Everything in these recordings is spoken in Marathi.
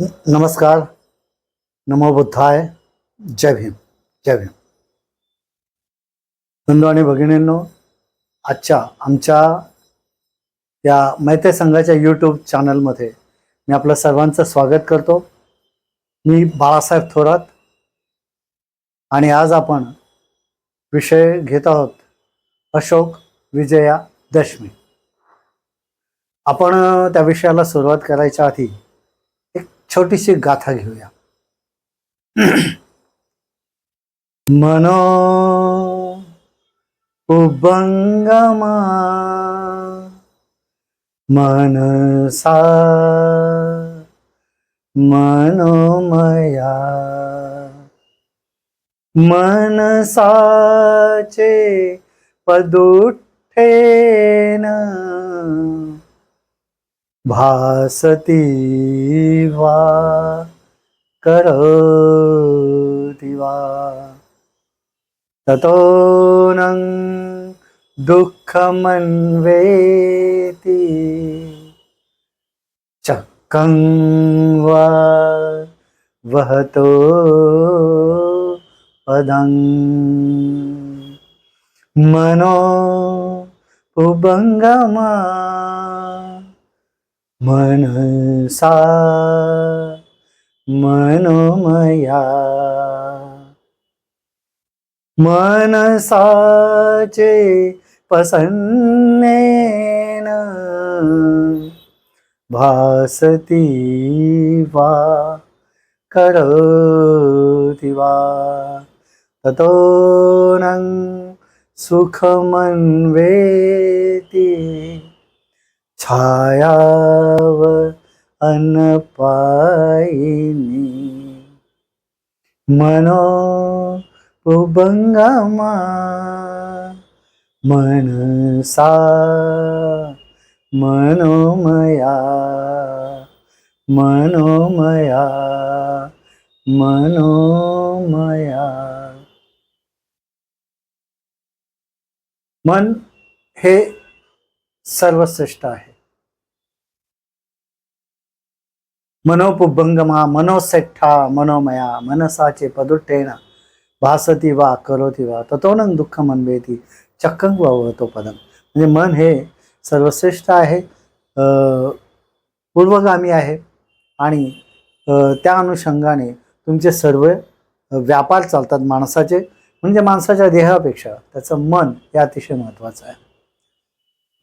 नमस्कार. नमो बुद्धाय. जय भीम. जय भीम. बंधू आणि भगिनींनो, आजच्या आमच्या या मैत्री संघाच्या यूट्यूब चॅनलमध्ये मी आपलं सर्वांचं स्वागत करतो. मी बाळासाहेब थोरात आणि आज आपण विषय घेत आहोत अशोक विजयादशमी. आपण त्या विषयाला सुरुवात करायच्या आधी एक छोटीशी गाथा घेऊया. मनो उबंगमा मनसा मनोमया मनसाचे पदुठ्ठेन भासती वा करोति वा ततोनं दुःखमन्वेति चक्कं वा वहतो पदं मनो उबंगमा मनसा मनोमया मनसाचे पसन्नेन भासती वा करोति वा ततोनं सुखमन्वेति छायाव अनपायिनी मनो उबंगमा मनसा मनोमया मनोमया मनोमया. मन हे सर्वश्रेष्ठ आहे. मनोपुबंगमा मनोसेठा मनोमया मनसाचे पदुट्ठेन भासती वा करोति वा ततोनं दुःखम अन्वेति चक्कं वा वहतो पदं. म्हणजे मन हे सर्वश्रेष्ठ आहे, पूर्वगामी आहे आणि त्या अनुषंगाने तुमचे सर्व व्यापार चालतात माणसाचे. म्हणजे माणसाच्या देहापेक्षा त्याचं मन हे अतिशय महत्त्वाचं आहे.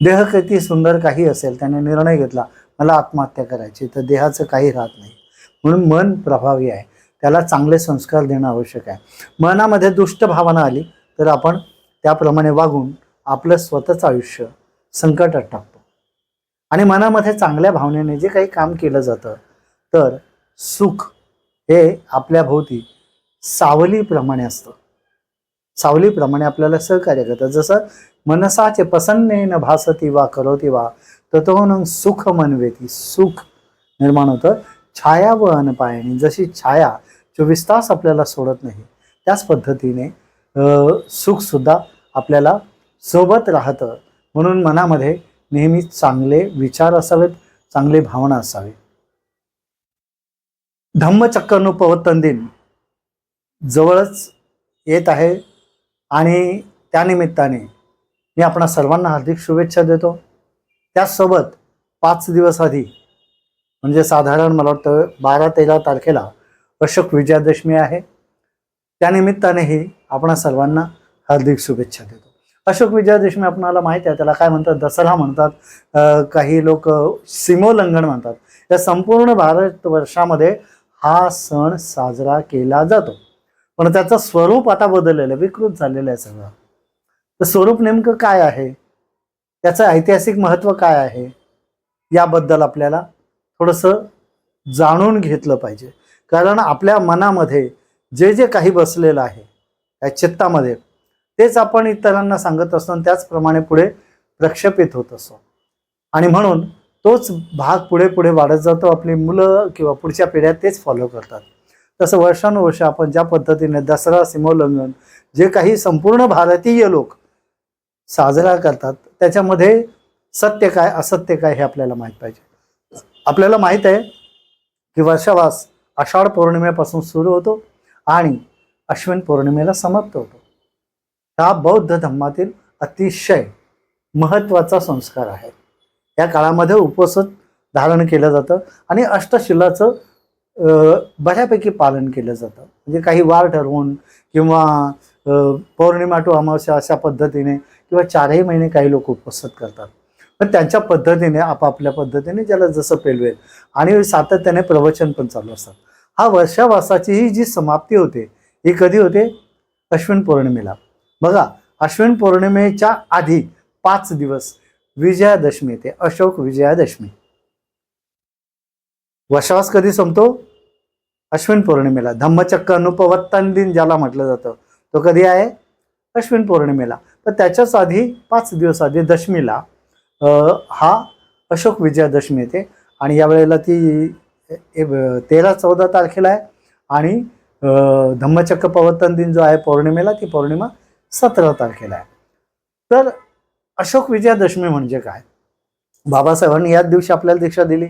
देह किती सुंदर काही असेल, त्याने निर्णय घेतला मला आत्महत्या करायची, तर देहाचं काही राहत नाही. म्हणून मन प्रभावी आहे, त्याला चांगले संस्कार देणं आवश्यक आहे. मनामध्ये दुष्ट भावना आली तर आपण त्याप्रमाणे वागून आपलं स्वतःचं आयुष्य संकटात टाकतो. आणि मनामध्ये चांगल्या भावनेने जे काही काम केलं जातं तर सुख हे आपल्या भोवती सावलीप्रमाणे असतं. सावलीप्रमाणे आपल्याला सहकार्य करतं. जसं मनसाचे प्रसन्नेन भासती वा करोति वा ततोनं सुख मनवेती, सुख निर्माण होतं. छाया व अनपायनी, जशी छाया 24 तास आपल्याला सोडत नाही त्याच पद्धतीने सुख सुद्धा आपल्याला सोबत राहतं. म्हणून मनामध्ये नेहमी चांगले विचार असावेत, चांगली भावना असावी. धम्मचक्कनुपवर्तन दिन जवळच येत आहे आणि त्यानिमित्ताने मी आपणा सर्वांना हार्दिक शुभेच्छा देतो. त्याचसोबत 5 दिवस आधी म्हणजे साधारण मला वाटतं 12-13 तारखेला अशोक विजयादशमी आहे. त्यानिमित्तानेही आपणा सर्वांना हार्दिक शुभेच्छा देतो. अशोक विजयादशमी आपणाला माहिती आहे, त्याला काय म्हणतात, दसरा म्हणतात, काही लोक सीमोल्लंघन म्हणतात. या संपूर्ण भारतवर्षामध्ये हा सण साजरा केला जातो. पण त्याचं स्वरूप आता बदललेलं आहे, विकृत झालेलं आहे सगळं. तर स्वरूप नेमकं काय आहे, त्याचं ऐतिहासिक महत्त्व काय आहे, याबद्दल आपल्याला थोडंसं जाणून घेतलं पाहिजे. कारण आपल्या मनामध्ये जे जे काही बसलेलं आहे त्या चित्तामध्ये, तेच आपण इतरांना सांगत असतो आणि त्याचप्रमाणे पुढे प्रक्षेपित होत असतो. आणि म्हणून तोच भाग पुढे पुढे वाढत जातो. आपली मुलं किंवा पुढच्या पिढ्या तेच फॉलो करतात. तसं वर्षानुवर्ष आपण ज्या पद्धतीने दसरा, सीमोल्लंघन जे काही संपूर्ण भारतीय लोक साजरा करतात, त्याच्यामध्ये सत्य काय असत्य काय हे आपल्याला माहीत पाहिजे. आपल्याला माहीत आहे की वर्षावास आषाढ पौर्णिमेपासून सुरू होतो आणि अश्विन पौर्णिमेला समाप्त होतो. हा बौद्ध धर्मातील अतिशय महत्त्वाचा संस्कार आहे. या काळामध्ये उपवास धारण केलं जातं आणि अष्टशिलाचं बऱ्यापैकी पालन केलं जातं. म्हणजे काही वार ठरवून किंवा पौर्णिमा टू अमावस्या अशा पद्धतीने किंवा 4ही महिने काही लोक उपवास करतात. पण त्यांच्या पद्धतीने आपापल्या पद्धतीने ज्याला जसं पेलवेल आणि सातत्याने प्रवचन पण चालू असतात. हा वर्षावासाची ही जी समाप्ती होते ही कधी होते? अश्विन पौर्णिमेला. बघा, अश्विन पौर्णिमेच्या आधी 5 दिवस विजयादशमी येते, अशोक विजयादशमी. वर्षावास कधी संपतो? अश्विन पौर्णिमेला. धम्मचक्र अनुपवर्तन दिन ज्याला म्हटलं जातं तो कधी आहे? अश्विन पौर्णिमेला. तर त्याच्याच आधी 5 दिवस आधी दशमीला हा अशोक विजयादशमी येते आणि यावेळेला ती 13-14 तारखेला आहे आणि धम्मचक्र प्रवर्तन दिन जो आहे पौर्णिमेला, ती पौर्णिमा 17 तारखेला आहे. तर अशोक विजयादशमी म्हणजे काय? बाबासाहेबांनी याच दिवशी आपल्याला दीक्षा दिली.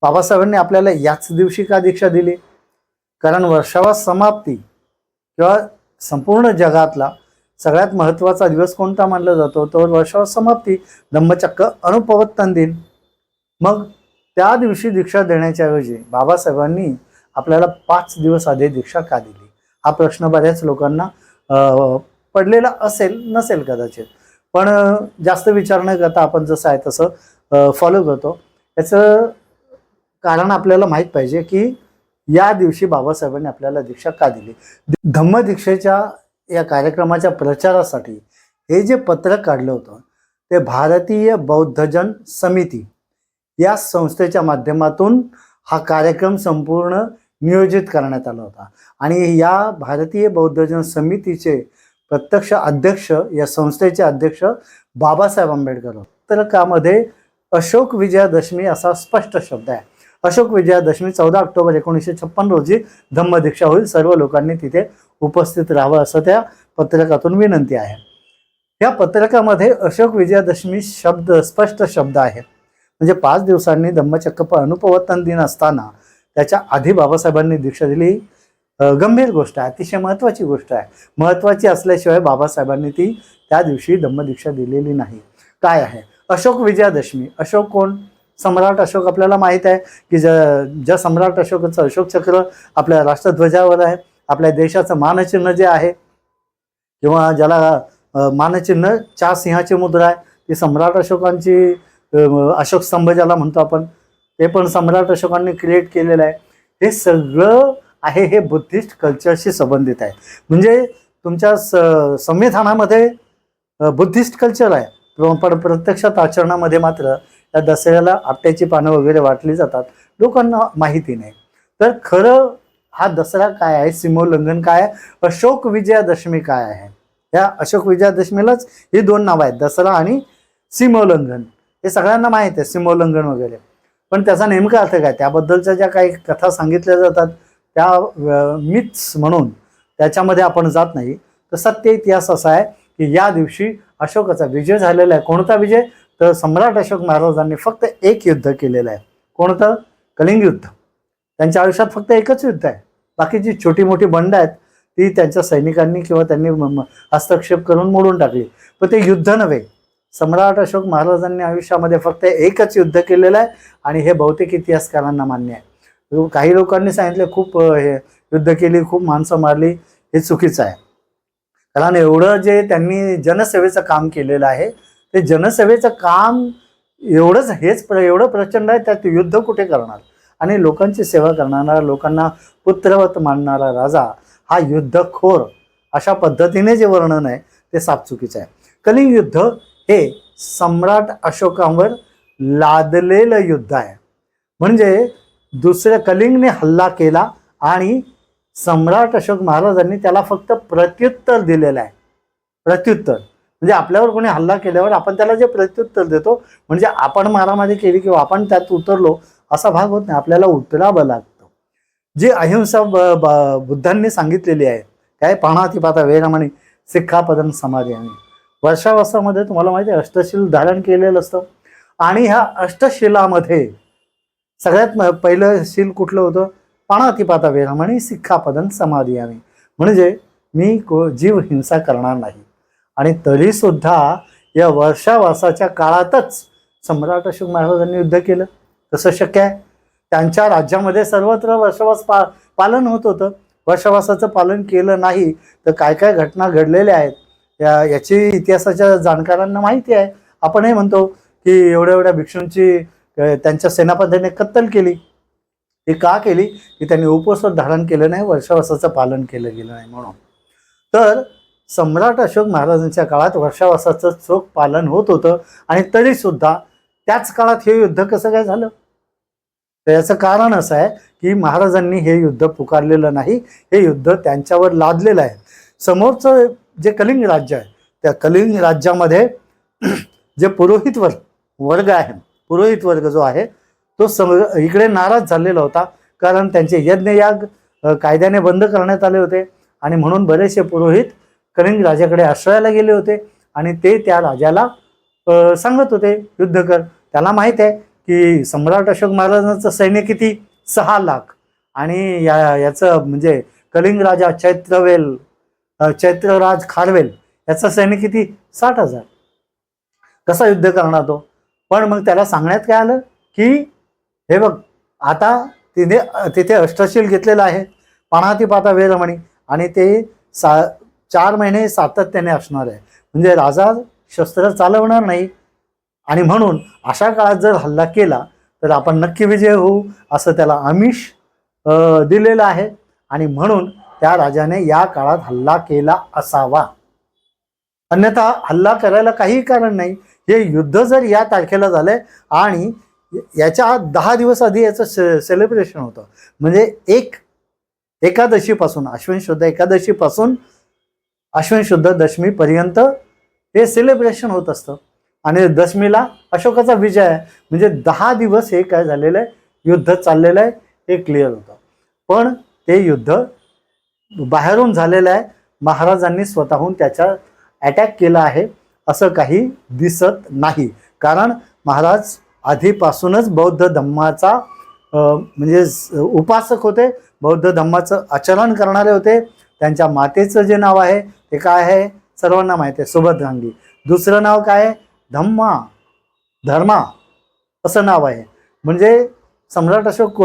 बाबासाहेबांनी आपल्याला याच दिवशी का दीक्षा दिली? कारण वर्षावास समाप्ती किंवा संपूर्ण जगातला सगळ्यात महत्त्वाचा दिवस कोणता मानला जातो? तो वर्षावास समाप्ती, धम्मचक्र अनुपवर्तन दिन. मग त्या दिवशी दीक्षा देण्याच्या ऐवजी बाबासाहेबांनी आपल्याला 5 दिवस आधी दीक्षा का दिली? हा प्रश्न बऱ्याच लोकांना पडलेला असेल, नसेल कदाचित, पण जास्त विचार न करता आपण जसं आहे तसं फॉलो करतो. याचं कारण आपल्याला माहीत पाहिजे की या दिवशी बाबासाहेबांनी आपल्याला दीक्षा का दिली. धम्मदीक्षेच्या या कार्यक्रमाच्या प्रचारासाठी हे जे पत्रक काढलं होतं ते भारतीय बौद्धजन समिती या संस्थेच्या माध्यमातून हा कार्यक्रम संपूर्ण नियोजित करण्यात आला होता. आणि या भारतीय बौद्धजन समितीचे प्रत्यक्ष अध्यक्ष, या संस्थेचे अध्यक्ष बाबासाहेब आंबेडकर होते. पत्रकामध्ये अशोक विजयादशमी असा स्पष्ट शब्द आहे. अशोक विजयादशमी 14 ऑक्टोबर 1956 रोजी धम्मदीक्षा होईल. सर्व लोकांनी तिथे उपस्थित राहावं असं त्या पत्रकातून विनंती आहे. या पत्रकामध्ये अशोक विजयादशमी शब्द स्पष्ट शब्द आहेत. म्हणजे 5 दिवसांनी धम्मचक्र अनुपवर्तन दिन असताना त्याच्या आधी बाबासाहेबांनी दीक्षा दिली. गंभीर गोष्ट आहे, अतिशय महत्त्वाची गोष्ट आहे. महत्त्वाची असल्याशिवाय बाबासाहेबांनी ती त्या दिवशी धम्मदीक्षा दिलेली नाही. काय आहे अशोक विजयादशमी? अशोक कोण? सम्राट अशोक. आपल्याला माहीत आहे की ज्या सम्राट अशोकाचं अशोक चक्र आपल्या राष्ट्रध्वजावर आहे. आपल्या देशाचं मानचिन्ह जे आहे किंवा ज्याला मानचिन्ह 4 सिंहाची मुद्रा आहे ती सम्राट अशोकांची, अशोक स्तंभ ज्याला म्हणतो आपण, ते पण सम्राट अशोकांनी क्रिएट केलेलं आहे. हे सगळं आहे हे बुद्धिस्ट कल्चरशी संबंधित आहे. म्हणजे तुमच्या संविधानामध्ये बुद्धिस्ट कल्चर आहे, पण प्रत्यक्षात आचरणामध्ये मात्र त्या दसऱ्याला आपट्याची पानं वगैरे वाटली जातात, लोकांना माहिती नाही. तर खरं हा दसरा काय आहे, सीमोल्लंघन काय आहे, अशोक विजयादशमी काय आहे? या अशोक विजयादशमीलाच ही 2 नावं आहेत, दसरा आणि सीमोल्लंघन. हे सगळ्यांना माहीत आहे सीमोल्लंघन वगैरे, पण त्याचा नेमका अर्थ काय? त्याबद्दलच्या ज्या काही कथा सांगितल्या जातात त्या मिथ्स म्हणून त्याच्यामध्ये आपण जात नाही. तर सत्य इतिहास असा आहे की या दिवशी अशोकाचा विजय झालेला आहे. कोणता विजय? तर सम्राट अशोक महाराजांनी फक्त एक युद्ध केलेलं आहे. कोणतं? कलिंग युद्ध. त्यांच्या आयुष्यात फक्त एकच युद्ध आहे. बाकीची छोटी मोठी बंड आहेत ती त्यांच्या सैनिकांनी किंवा त्यांनी हस्तक्षेप करून मोडून टाकली, पण ते युद्ध नव्हे. सम्राट अशोक महाराजांनी आयुष्यामध्ये फक्त एकच युद्ध केलेलं आहे आणि हे बहुतेक इतिहासकारांना मान्य आहे. काही लोकांनी सांगितले खूप हे युद्ध केली, खूप माणसं मारली, हे चुकीचं आहे. कारण एवढं जे त्यांनी जनसेवेचं काम केलेलं आहे ते जनसेवेचं काम एवढंच, एवढं प्रचंड आहे, त्यात युद्ध कुठे करणार? आणि लोकांची सेवा करणारा, लोकांना पुत्रवत मानणारा राजा हा युद्धखोर, अशा पद्धतीने जे वर्णन आहे ते साफ चुकीचं आहे. कलिंग युद्ध हे सम्राट अशोकांवर लादलेलं युद्ध आहे. म्हणजे दुसऱ्या कलिंगने हल्ला केला आणि सम्राट अशोक महाराजांनी त्याला फक्त प्रत्युत्तर दिलेलं आहे. प्रत्युत्तर म्हणजे आपल्यावर कोणी हल्ला केल्यावर आपण त्याला जे प्रत्युत्तर देतो, म्हणजे आपण मारामारी केली किंवा आपण त्यात उतरलो असा भाग होत नाही, आपल्याला उतरावं लागतं. जी अहिंसा बुद्धांनी सांगितलेली आहे, काय? पाणाती पाता वेरमणी सिक्खापदं समाधियामी. वर्षावासामध्ये तुम्हाला माहिती आहे अष्टशील धारण केलेलं असतं आणि ह्या अष्टशिलामध्ये सगळ्यात पहिलं शील कुठलं होतं? पाणातिपाता वेरमणी सिक्खापदं समादियामी, म्हणजे मी जीव हिंसा करणार नाही. आणि तरी सुद्धा या वर्षावासाच्या काळातच सम्राट अशोक महाराजांनी युद्ध केलं. कसं शक्य आहे? त्यांच्या राज्यामध्ये सर्वत्र वर्षावास पालन होत होतं. वर्षावासाचं पालन केलं नाही तर काय काय घटना घडलेल्या आहेत याची इतिहासाच्या जाणकारांना माहिती आहे. आपणही म्हणतो की एवढ्या एवढ्या भिक्षूंची त्यांच्या सेनापतीने कत्तल केली. ती का केली? की त्यांनी उपवास धारण केलं नाही, वर्षावासाचं पालन केलं गेलं नाही म्हणून. तर सम्राट अशोक महाराजांच्या काळात वर्षावासाचं चोख पालन होत होतं आणि तरी सुद्धा त्याच काळात हे युद्ध कसं काय झालं? तर याचं कारण असं आहे की महाराजांनी हे युद्ध पुकारलेलं नाही, हे युद्ध त्यांच्यावर लादलेलं आहे. समोरचं जे कलिंग राज्य आहे त्या कलिंग राज्यामध्ये जे पुरोहित वर्ग आहे, पुरोहित वर्ग जो आहे तो इकडे नाराज झालेला होता, कारण त्यांचे यज्ञयाग कायद्याने बंद करण्यात आले होते आणि म्हणून बरेचसे पुरोहित कलिंग राजाकडे आश्रयाला गेले होते आणि ते त्या राजाला सांगत होते युद्ध कर. त्याला माहित आहे की सम्राट अशोक महाराजांचं सैन्य किती? 6 लाख आणि याचं म्हणजे कलिंग राजा चैत्रराज खारवेल याचं सैन्य किती? 60,000. कसा युद्ध करणार तो? पण मग त्याला सांगण्यात काय आलं की हे बघ, आता तिथे अष्टशील घेतलेलं आहे, पाणातिपाता वेरमणी, आणि ते 4 महिने सातत्याने असणार आहे, म्हणजे राजा शस्त्र चालवणार नाही आणि म्हणून अशा काळात जर हल्ला केला तर आपण नक्की विजय होऊ असं त्याला आमिष दिलेलं आहे आणि म्हणून त्या राजाने या काळात हल्ला केला असावा. अन्यथा हल्ला करायला काही कारण नाही. हे युद्ध जर या तारखेला झालंय आणि याच्या 10 दिवस आधी याचं सेलिब्रेशन होतं, म्हणजे एकादशीपासून अश्विन शुद्ध एकादशीपासून अश्विन शुद्ध दशमीपर्यंत हे सेलिब्रेशन होत असतं आणि दशमीला अशोकाचा विजय आहे, म्हणजे 10 दिवस हे काय झालेलं आहे, युद्ध चाललेलं आहे, हे क्लिअर होतं. पण ते युद्ध बाहेरून झालेलं आहे, महाराजांनी स्वतःहून त्याच्या अटॅक केला आहे असं काही दिसत नाही, कारण महाराज आधीपासूनच बौद्ध धम्माचा म्हणजे उपासक होते, बौद्ध धम्माचं आचरण करणारे होते. त्यांच्या मातेचं जे नाव आहे ते काय आहे सर्वांना माहिती आहे, सुभद्रांगी. दुसरं नाव काय आहे? धर्मा असं नाव आहे. म्हणजे सम्राट अशोक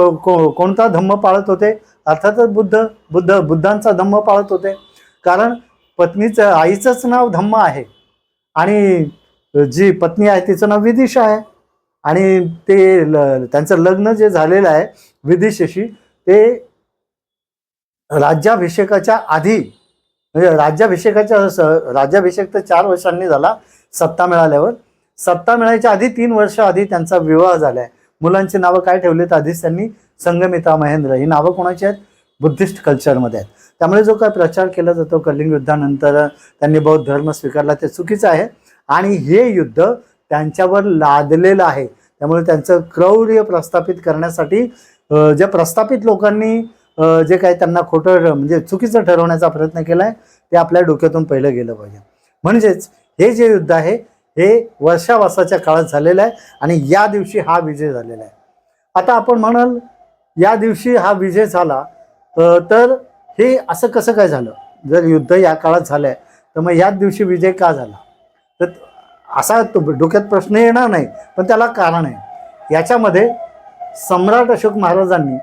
कोणता धम्म पाळत होते? अर्थातच बुद्धांचा धम्म पाळत होते, कारण पत्नीचं आईचंच नाव धम्म आहे आणि जी पत्नी आहे तिचं नाव विदिशा आहे आणि ते त्यांचं लग्न जे झालेलं आहे विदिशेशी ते राज्याभिषेकाच्या आधी, म्हणजे राज्याभिषेक तर 4 वर्षांनी झाला सत्ता मिळाल्यावर. सत्ता मिळायच्या आधी 3 वर्ष आधी त्यांचा विवाह झालाय. मुलांची नावं काय ठेवलीत आधीच त्यांनी? संगमित्रा, महेंद्र, ही नावं कोणाची आहेत? बुद्धिस्ट कल्चरमध्ये आहेत. त्यामुळे जो काय प्रचार केला जातो कलिंग युद्धानंतर त्यांनी बौद्ध धर्म स्वीकारला ते चुकीचं आहे आणि हे युद्ध त्यांच्यावर लादलेलं आहे. त्यामुळे त्यांचं क्रौर्य प्रस्थापित करण्यासाठी ज्या प्रस्थापित लोकांनी जे काही त्यांना खोटं म्हणजे चुकीचं ठरवण्याचा प्रयत्न केलाय ते आपल्या डोक्यातून पहिलं गेलं पाहिजे. म्हणजेच हे जे युद्ध आहे हे वर्षावासाच्या काळात झालेलं आहे आणि या दिवशी हा विजय झालेला आहे. आता आपण म्हणाल या दिवशी हा विजय झाला तर हे असं कसं काय झालं? जर युद्ध या काळात झालंय तर मग याच दिवशी विजय का झाला? तर असा डोक्यात प्रश्न येणार नाही, पण त्याला कारण आहे. याच्यामध्ये सम्राट अशोक महाराजांनी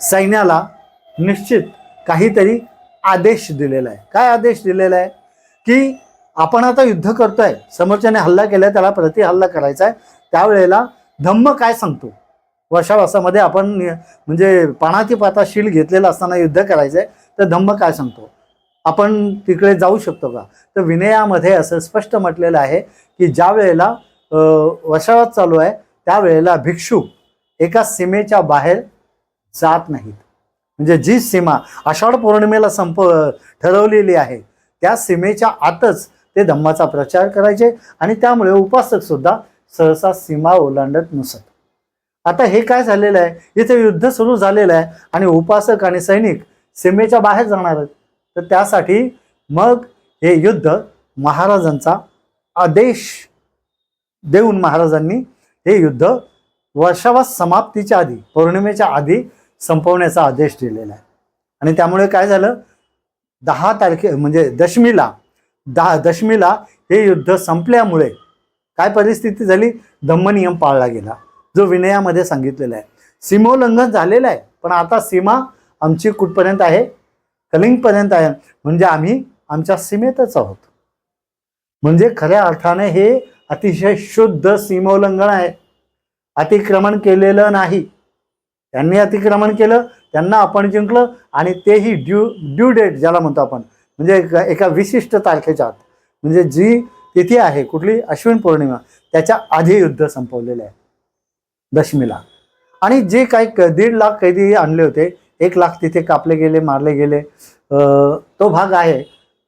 सैन्याला निश्चित काहीतरी आदेश दिलेला आहे. काय आदेश दिलेला आहे? की आपण आता युद्ध करतोय, समोरच्याने हल्ला केलाय, त्याला प्रतिहल्ला करायचा आहे, त्यावेळेला धम्म काय सांगतो? वर्षावासामध्ये आपण म्हणजे पाणातिपाता शील घेतलेला असताना युद्ध करायचंय तर धम्म काय सांगतो? आपण तिकडे जाऊ शकतो का? तर विनयामध्ये असं स्पष्ट म्हटलेलं आहे की ज्या वेळेला वर्षावास चालू आहे त्यावेळेला भिक्षू एका सीमेच्या बाहेर जात नाहीत. म्हणजे जी सीमा आषाढ पौर्णिमेला ठरवलेली आहे त्या सीमेच्या आतच ते धम्माचा प्रचार करायचे आणि त्यामुळे उपासक सुद्धा सहसा सीमा ओलांडत नसत. आता हे काय झालेलं आहे, इथे युद्ध सुरू झालेलं आहे आणि उपासक आणि सैनिक सीमेच्या बाहेर जाणार आहेत. तर त्यासाठी मग हे युद्ध महाराजांचा आदेश देऊन महाराजांनी हे युद्ध वर्षावास समाप्तीच्या आधी, पौर्णिमेच्या आधी संपवण्याचा आदेश दिलेला आहे. आणि त्यामुळे काय झालं, 10 तारखे म्हणजे दशमीला हे युद्ध संपल्यामुळे काय परिस्थिती झाली, धम्मनियम पाळला गेला जो विनयामध्ये सांगितलेला आहे. सीमोल्लंघन झालेलं आहे, पण आता सीमा आमची कुठपर्यंत आहे, कलिंगपर्यंत आहे, म्हणजे आम्ही आमच्या सीमेतच आहोत. म्हणजे खऱ्या अर्थाने हे अतिशय शुद्ध सीमोल्लंघन आहे, अतिक्रमण केलेलं नाही. त्यांनी अतिक्रमण केलं, त्यांना आपण जिंकलं, आणि तेही ड्यू डेट ज्याला म्हणतो आपण, म्हणजे एका विशिष्ट तारखेच्या आत, म्हणजे जी तिथी आहे कुठली, अश्विन पौर्णिमा, त्याच्या आधी युद्ध संपवलेलं आहे दशमीला. आणि जे काही 1.5 लाख कैदी आणले होते, 1 लाख तिथे कापले गेले, मारले गेले, तो भाग आहे.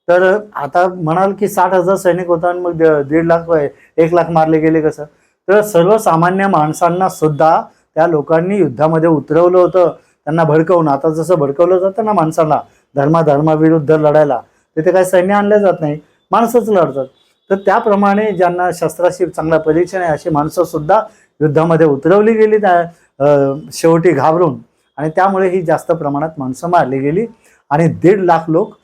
तर आता म्हणाल की 60,000 सैनिक होता आणि मग 1.5 लाख 1 लाख मारले गेले कसं, तर सर्वसामान्य माणसांना सुद्धा त्या लोकांनी युद्धामध्ये उतरवलं होतं, त्यांना भडकवून. आता जसं भडकवलं जातं ना माणसाला धर्माविरुद्ध लढायला, तिथे काही सैन्य आणले जात नाही, माणसंच लढतात. तर त्याप्रमाणे ज्यांना शस्त्राशी चांगला परिचय आहे अशी माणसं सुद्धा युद्धामध्ये उतरवली गेली शेवटी घाबरून, आणि त्यामुळे ही जास्त प्रमाणात माणसं मारली गेली आणि 1.5 लाख लोक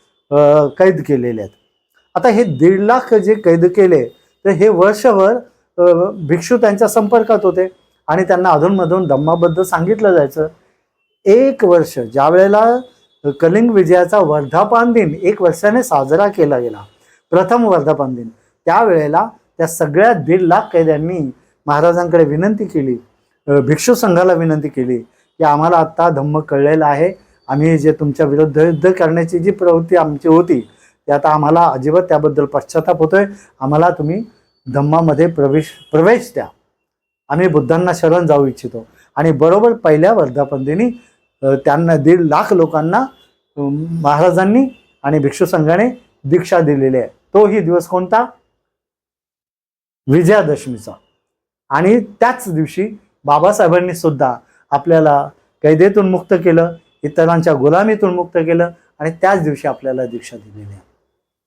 कैद केलेले आहेत. आता हे 1.5 लाख जे कैद केले, तर हे वर्षभर भिक्षू त्यांच्या संपर्कात होते आणि त्यांना अधूनमधून धम्माबद्दल सांगितलं जायचं. 1 वर्ष, ज्या वेळेला कलिंग विजयाचा वर्धापन दिन 1 वर्षाने साजरा केला गेला, प्रथम वर्धापन दिन, त्यावेळेला त्या सगळ्या 1.5 लाख कैद्यांनी महाराजांकडे विनंती केली, भिक्षू संघाला विनंती केली की आम्हाला आत्ता धम्म कळलेला आहे, आम्ही जे तुमच्या विरुद्ध युद्ध करण्याची जी प्रवृत्ती आमची होती ती आता आम्हाला अजिबात त्याबद्दल पश्चाताप होतोय, आम्हाला तुम्ही धम्मामध्ये प्रवेश द्या, आम्ही बुद्धांना शरण जाऊ इच्छितो. आणि बरोबर पहिल्या वर्धापन दिनी त्यांना 1.5 लाख लोकांना महाराजांनी आणि भिक्षू संघाने दीक्षा दिलेली आहे. तोही दिवस कोणता, विजयादशमीचा. आणि त्याच दिवशी बाबासाहेबांनी सुद्धा आपल्याला कैदेतून मुक्त केलं, इतरांच्या गुलामीतून मुक्त केलं, आणि त्याच दिवशी आपल्याला दीक्षा दिलेली आहे.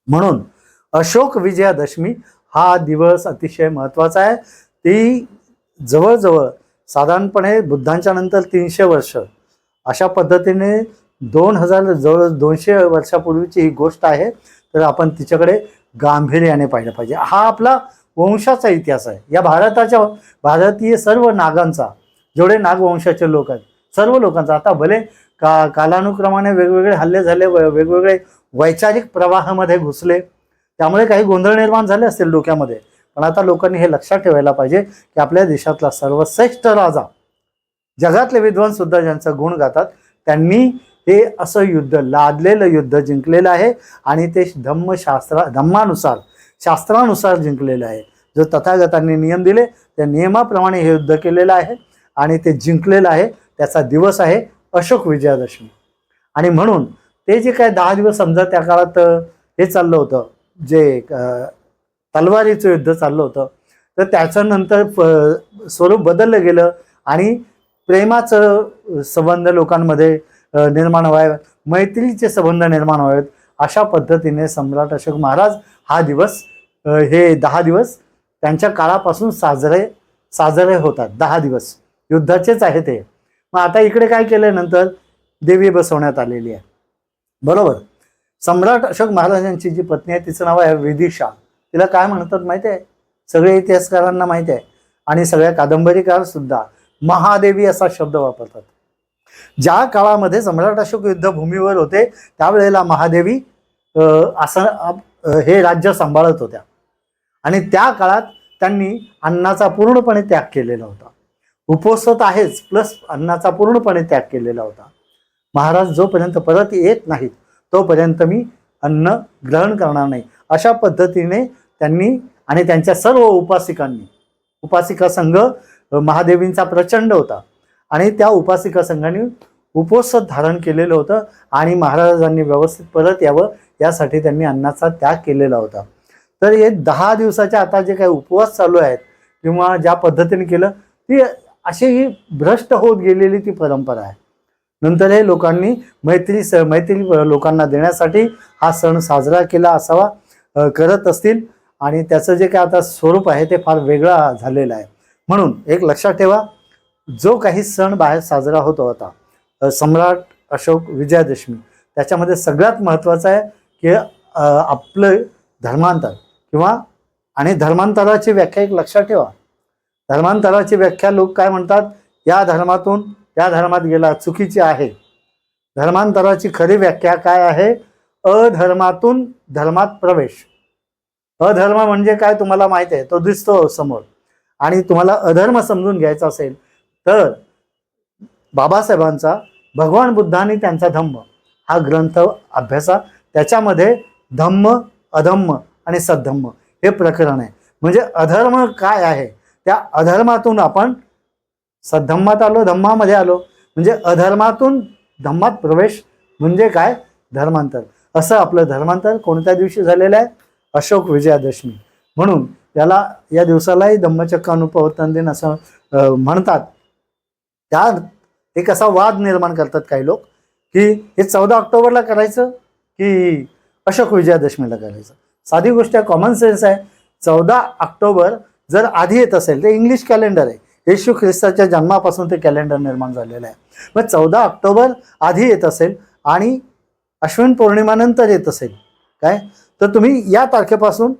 म्हणून अशोक विजयादशमी हा दिवस अतिशय महत्त्वाचा आहे. ती जवळजवळ साधारणपणे बुद्धांच्या नंतर 300 वर्ष अशा पद्धतीने 200 वर्षापूर्वीची ही गोष्ट आहे. तर आपण तिच्याकडे गांभीर्याने पाहिलं पाहिजे. हा आपला वंशाचा इतिहास आहे. या भारतीय सर्व नागांचा, जेवढे नागवंशाचे लोक आहेत सर्व लोकांचा, आता भले कालानुक्रमाने वेगवेगळे हल्ले झाले, वेगवेगळे वैचारिक प्रवाहामध्ये घुसले, त्यामुळे काही गोंधळ निर्माण झाले असतील डोक्यामध्ये, पण आता लोकांनी हे लक्षात ठेवायला पाहिजे की आपल्या देशातला सर्वश्रेष्ठ राजा, जगातले विद्वान सुद्धा ज्यांचं गुण गातात, त्यांनी हे असं युद्ध, लादलेलं युद्ध जिंकलेलं आहे. आणि ते धम्मानुसार, शास्त्रानुसार जिंकलेलं आहे. जो तथागतांनी नियम दिले त्या नियमाप्रमाणे हे युद्ध केलेलं आहे आणि ते जिंकलेलं आहे. त्याचा दिवस आहे अशोक विजयादशमी. आणि म्हणून ते जे काय 10 दिवस समजा त्या काळात हे चाललं होतं, जे तलवारीचं युद्ध चाललं होतं, तर त्याचं नंतर स्वरूप बदललं गेलं आणि प्रेमाचं संबंध लोकांमध्ये निर्माण व्हावे, मैत्रीचे संबंध निर्माण व्हावेत, अशा पद्धतीने सम्राट अशोक महाराज हा दिवस, हे 10 दिवस त्यांच्या काळापासून साजरे होतात. 10 दिवस युद्धाचेच आहे ते. मग आता इकडे काय केलं, नंतर देवी बसवण्यात आलेली आहे, बरोबर. सम्राट अशोक महाराजांची जी पत्नी आहे तिचं नाव आहे विदिशा. तिला काय म्हणतात माहिती आहे, सगळे इतिहासकारांना माहिती आहे आणि सगळ्या कादंबरीकार सुद्धा महादेवी असा शब्द वापरतात. ज्या काळामध्ये सम्राट अशोक युद्धभूमीवर होते त्यावेळेला महादेवी हे राज्य सांभाळत होत्या आणि त्या काळात त्यांनी अन्नाचा पूर्णपणे त्याग केलेला होता. उपोषित आहेच, प्लस अन्नाचा पूर्णपणे त्याग केलेला होता. महाराज जोपर्यंत परत येत नाहीत तोपर्यंत मी अन्न ग्रहण करणार नाही, अशा पद्धतीने त्यांनी आणि त्यांच्या सर्व उपासिका संघ महादेवींचा प्रचंड होता आणि त्या उपासिका संघाने उपोषित धारण केलेलं होतं आणि महाराजांनी व्यवस्थित परत यावं यासाठी त्यांनी अन्नाचा त्याग केलेला होता. तर हे 10 दिवसाच्या आता जे काही उपवास चालू आहेत किंवा ज्या पद्धतीने केलं ती अशी ही भ्रष्ट होत गेलेली ती परंपरा आहे. नंतर हे लोकांनी मैत्री लोकांना देण्यासाठी हा सण साजरा केला असावा, करत असतील, आणि त्याचं जे काय आता स्वरूप आहे ते फार वेगळं झालेलं आहे. म्हणून एक लक्षात ठेवा, जो काही सण बाहेर साजरा होत होता, सम्राट अशोक विजयादशमी, त्याच्यामध्ये सगळ्यात महत्त्वाचं आहे की आपलं धर्मांतर किंवा, आणि धर्मांतराची व्याख्या एक लक्षात ठेवा. धर्मांतराची व्याख्या लोक काय म्हणतात, या धर्मातून त्या धर्मात गेला, चुकीची आहे. धर्मांतराची खरी व्याख्या काय आहे, अधर्मातून धर्मात प्रवेश. अधर्म म्हणजे काय तुम्हाला माहिती आहे, तो दिसतो समोर. आणि तुम्हाला अधर्म समजून घ्यायचा असेल तर बाबासाहेबांचा भगवान बुद्धांनी त्यांचा धम्म हा ग्रंथ अभ्यासा. त्याच्यामध्ये धम्म, अधम्म आणि सद्धम्म हे प्रकरण आहे. म्हणजे अधर्म काय आहे, त्या अधर्मातून आपण सद्धम्मात आलो, धम्मामध्ये आलो. म्हणजे अधर्मातून धम्मात प्रवेश म्हणजे काय, धर्मांतर. असं आपलं धर्मांतर कोणत्या दिवशी झालेलं आहे, अशोक विजयादशमी. म्हणून त्याला, या दिवसालाही धम्मचक्र अनुपवर्तन दिन असं म्हणतात. त्या एक असा वाद निर्माण करतात काही लोक की हे 14 ऑक्टोबरला करायचं की अशोक विजयादशमीला करायचं. साधी गोष्ट आहे, कॉमन सेन्स आहे. 14 ऑक्टोबर जर आधी येत असेल, ते इंग्लिश कॅलेंडर आहे, येशू ख्रिस्ताच्या जन्मापासून ते कॅलेंडर निर्माण झालेलं आहे. मग 14 ऑक्टोबर आधी येत असेल आणि अश्विन पौर्णिमानंतर येत असेल काय, तर तुम्ही या तारखेपासून,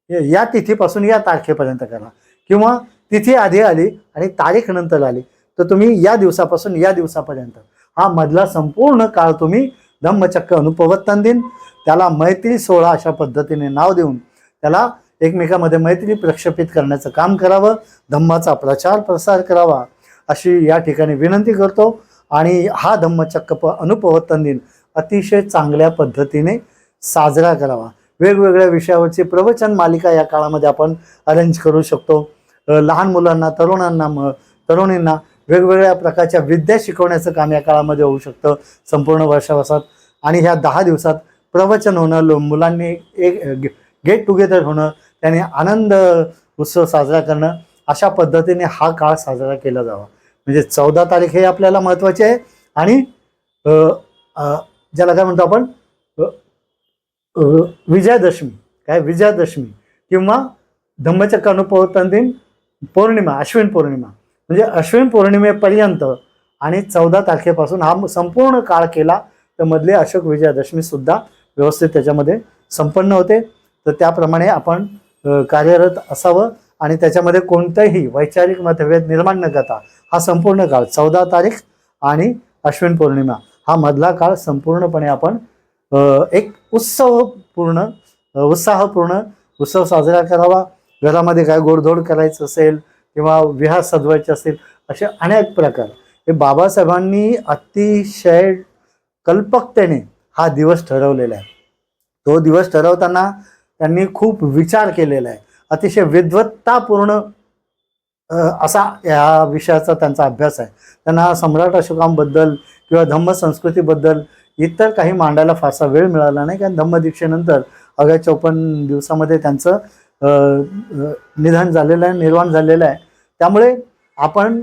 या तिथीपासून या तारखेपर्यंत करा. किंवा तिथी आधी आली आणि तारीख नंतर आली तर तुम्ही या दिवसापासून या दिवसापर्यंत, हा मधला संपूर्ण काळ तुम्ही धम्मचक्र अनुपवर्तन दिन, त्याला मैत्री सोहळा अशा पद्धतीने नाव देऊन त्याला एकमेकांमध्ये मैत्री प्रक्षेपित करण्याचं काम करावं, धम्माचा प्रचार प्रसार करावा, अशी या ठिकाणी विनंती करतो. आणि हा धम्मचक्र अनुपवर्तन दिन अतिशय चांगल्या पद्धतीने साजरा करावा. वेगवेगळ्या विषयावरची प्रवचन मालिका या काळामध्ये आपण अरेंज करू शकतो. लहान मुलांना, तरुणींना वेगवेगळ्या प्रकारच्या विद्या शिकवण्याचं काम या काळामध्ये होऊ शकतं संपूर्ण वर्षावासात. आणि ह्या 10 दिवसात प्रवचन होणं, मुलांनी एक गेट टुगेदर होणं, त्याने आनंद उत्सव साजरा करणं, अशा पद्धतीने हा काळ साजरा केला जावा. म्हणजे 14 तारीख हे आपल्याला महत्त्वाचे आहे. आणि ज्याला काय म्हणतो आपण, विजयादशमी, काय विजयादशमी किंवा धम्मचक्र अनुपवर्तन दिन पौर्णिमा, अश्विन पौर्णिमा, म्हणजे अश्विन पौर्णिमेपर्यंत आणि 14 तारखेपासून हा संपूर्ण काळ केला तर मधले अशोक विजयादशमी सुद्धा व्यवस्थित त्याच्यामध्ये संपन्न होते. तर त्याप्रमाणे आपण कार्यरत असावं आणि त्याच्यामध्ये कोणतंही वैचारिक मतभेद निर्माण न करता हा संपूर्ण काळ 14 तारीख आणि अश्विन पौर्णिमा हा मधला काळ संपूर्णपणे आपण एक उत्साहपूर्ण उत्सव साजरा करावा. घरामध्ये काय गोडधोड करायचं असेल किंवा विहार सजवायचे असेल, असे अनेक प्रकार हे बाबासाहेबांनी अतिशय कल्पकतेने हा दिवस ठरवलेला आहे. तो दिवस ठरवताना त्यांनी खूप विचार केलेला आहे. अतिशय विद्वत्तापूर्ण असा या विषयाचा त्यांचा अभ्यास आहे. त्यांना सम्राट अशोकांबद्दल किंवा धम्म संस्कृतीबद्दल इतर काही मांडायला फारसा वेळ मिळाला नाही, कारण धम्मदीक्षेनंतर अवघ्या 54 दिवसामध्ये त्यांचं निधन झालेलं आहे, निर्वाण झालेलं आहे. त्यामुळे आपण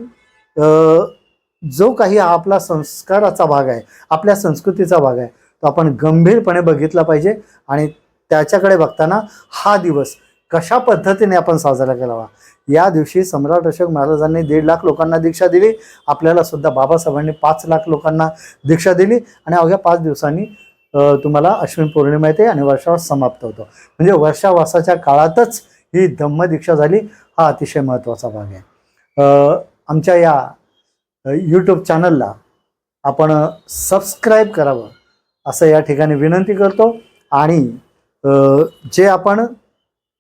जो काही आपला संस्काराचा भाग आहे, आपल्या संस्कृतीचा भाग आहे, तो आपण गंभीरपणे बघितला पाहिजे. आणि त्याच्याकडे बघताना हा दिवस कशा पद्धतीने आपण साजरा करावा. या दिवशी सम्राट अशोक महाराजांनी 1.5 लाख लोकांना दीक्षा दिली. आपल्याला सुद्धा बाबासाहेबांनी 5 लाख लोकांना दीक्षा दिली. आणि अवघ्या 5 दिवसांनी तुम्हाला अश्विन पौर्णिमा येते आणि वर्षावास समाप्त होतो. म्हणजे वर्षावासाच्या काळातच ही धम्मदीक्षा झाली. हा अतिशय महत्त्वाचा भाग आहे. आमच्या या यूट्यूब चॅनलला आपण सबस्क्राईब करावं असं या ठिकाणी विनंती करतो. आणि जे आपण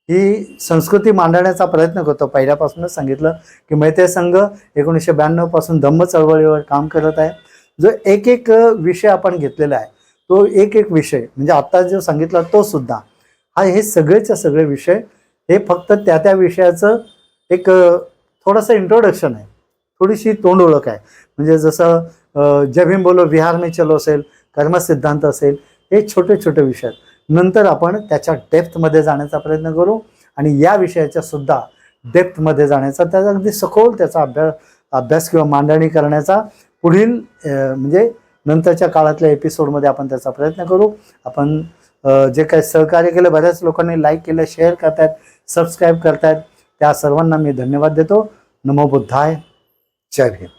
ही संस्कृती मांडण्याचा प्रयत्न करतो, पहिल्यापासूनच सांगितलं की मैत्री संघ 1992 पासून धम्म चळवळीवर काम करत आहे. जो एक विषय आपण घेतलेला आहे, तो एक विषय म्हणजे आता जो सांगितला तो सुद्धा, हा हे सगळेच्या सगळे विषय हे फक्त त्या विषयाचं एक थोडंसं इंट्रोडक्शन आहे, थोडीशी तोंड ओळख आहे. म्हणजे जसं जब हम बोलो विहार में चलो असेल, कर्मसिद्धांत असेल, हे छोटे छोटे विषय. नंतर आपण त्याच्या डेप्थमध्ये जाण्याचा प्रयत्न करू आणि या विषयाच्या सुद्धा डेप्थमध्ये जाण्याचा, त्याचा अगदी सखोल त्याचा अभ्यास किंवा मांडणी करण्याचा पुढील म्हणजे नंतरच्या काळातल्या एपिसोडमध्ये आपण त्याचा प्रयत्न करू. आपण जे काही सहकार्य केलं, बऱ्याच लोकांनी लाईक केलं, शेअर करतायत, सबस्क्राईब करतायत, त्या सर्वांना मी धन्यवाद देतो. नमो बुद्धाय. जय भीम.